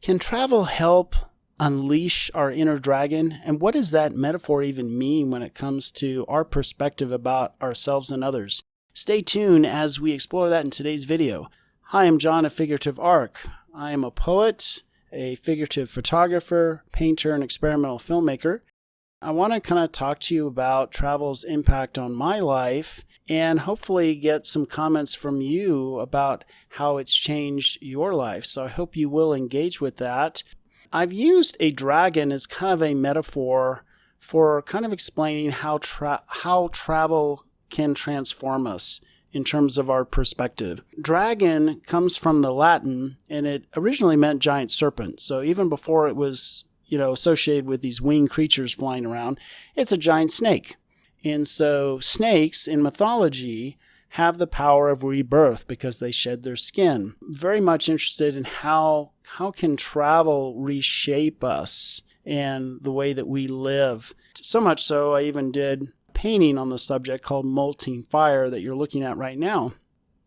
Can travel help unleash our inner dragon? And what does that metaphor even mean when it comes to our perspective about ourselves and others? Stay tuned as we explore that in today's video. Hi, I'm John of Figurative Arc. I am a poet, a figurative photographer, painter, and experimental filmmaker. I want to kind of talk to you about travel's impact on my life and hopefully get some comments from you about how it's changed your life. So I hope you will engage with that. I've used a dragon as kind of a metaphor for kind of explaining how travel can transform us in terms of our perspective. Dragon comes from the Latin, and it originally meant giant serpent. So even before it was associated with these winged creatures flying around, it's a giant snake. And so snakes in mythology have the power of rebirth because they shed their skin. Very much interested in how can travel reshape us and the way that we live. So much so, I even did a painting on the subject called Molting Fire that you're looking at right now.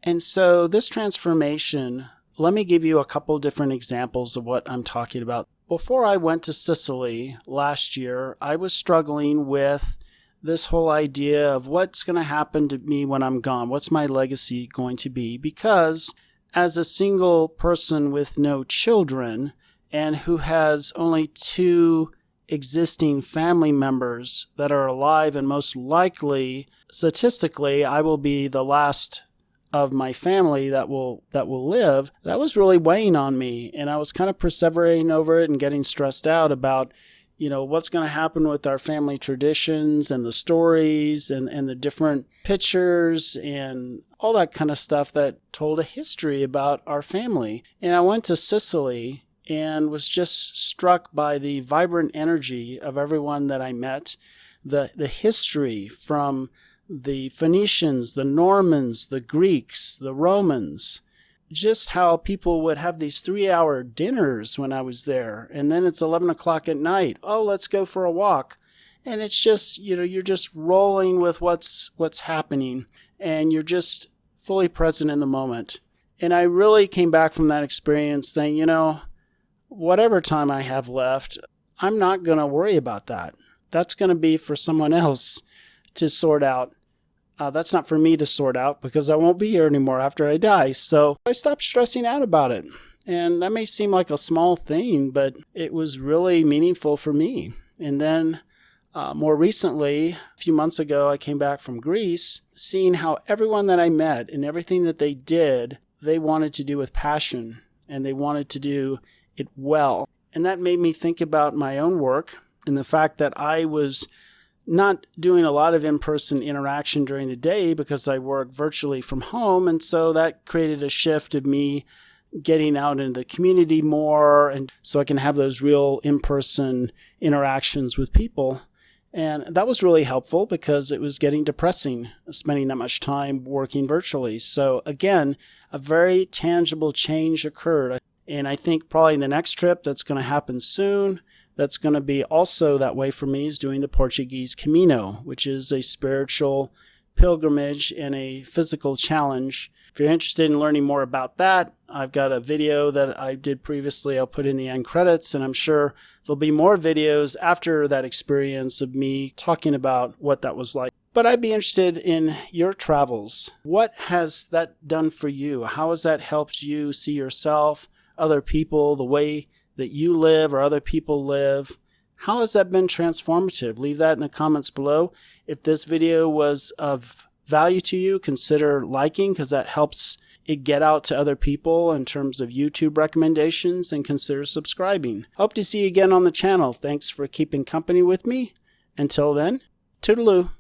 And so this transformation, let me give you a couple different examples of what I'm talking about. Before I went to Sicily last year, I was struggling with this whole idea of what's going to happen to me when I'm gone. What's my legacy going to be? Because as a single person with no children and who has only 2 existing family members that are alive, and most likely, statistically, I will be the last of my family that will live, that was really weighing on me. And I was kind of perseverating over it and getting stressed out about what's going to happen with our family traditions and the stories and the different pictures and all that kind of stuff that told a history about our family. And I went to Sicily and was just struck by the vibrant energy of everyone that I met, the history from the Phoenicians, the Normans, the Greeks, the Romans, just how people would have these 3-hour dinners when I was there. And then it's 11 o'clock at night. Oh, let's go for a walk. And it's just, you're just rolling with what's happening, and you're just fully present in the moment. And I really came back from that experience saying, whatever time I have left, I'm not going to worry about that. That's going to be for someone else to sort out. That's not for me to sort out because I won't be here anymore after I die. So I stopped stressing out about it. And that may seem like a small thing, but it was really meaningful for me. And then more recently, a few months ago, I came back from Greece, seeing how everyone that I met and everything that they did, they wanted to do with passion and they wanted to do it well. And that made me think about my own work and the fact that I was not doing a lot of in-person interaction during the day because I work virtually from home. And so that created a shift of me getting out into the community more, and so I can have those real in-person interactions with people. And that was really helpful because it was getting depressing spending that much time working virtually. So again, a very tangible change occurred. And I think probably the next trip that's going to happen soon, that's going to be also that way for me, is doing the Portuguese Camino, which is a spiritual pilgrimage and a physical challenge. If you're interested in learning more about that, I've got a video that I did previously. I'll put in the end credits, and I'm sure there'll be more videos after that experience of me talking about what that was like. But I'd be interested in your travels. What has that done for you? How has that helped you see yourself, other people, the way that you live or other people live? How has that been transformative? Leave that in the comments below. If this video was of value to you, consider liking because that helps it get out to other people in terms of YouTube recommendations, and consider subscribing. Hope to see you again on the channel. Thanks for keeping company with me. Until then, toodaloo.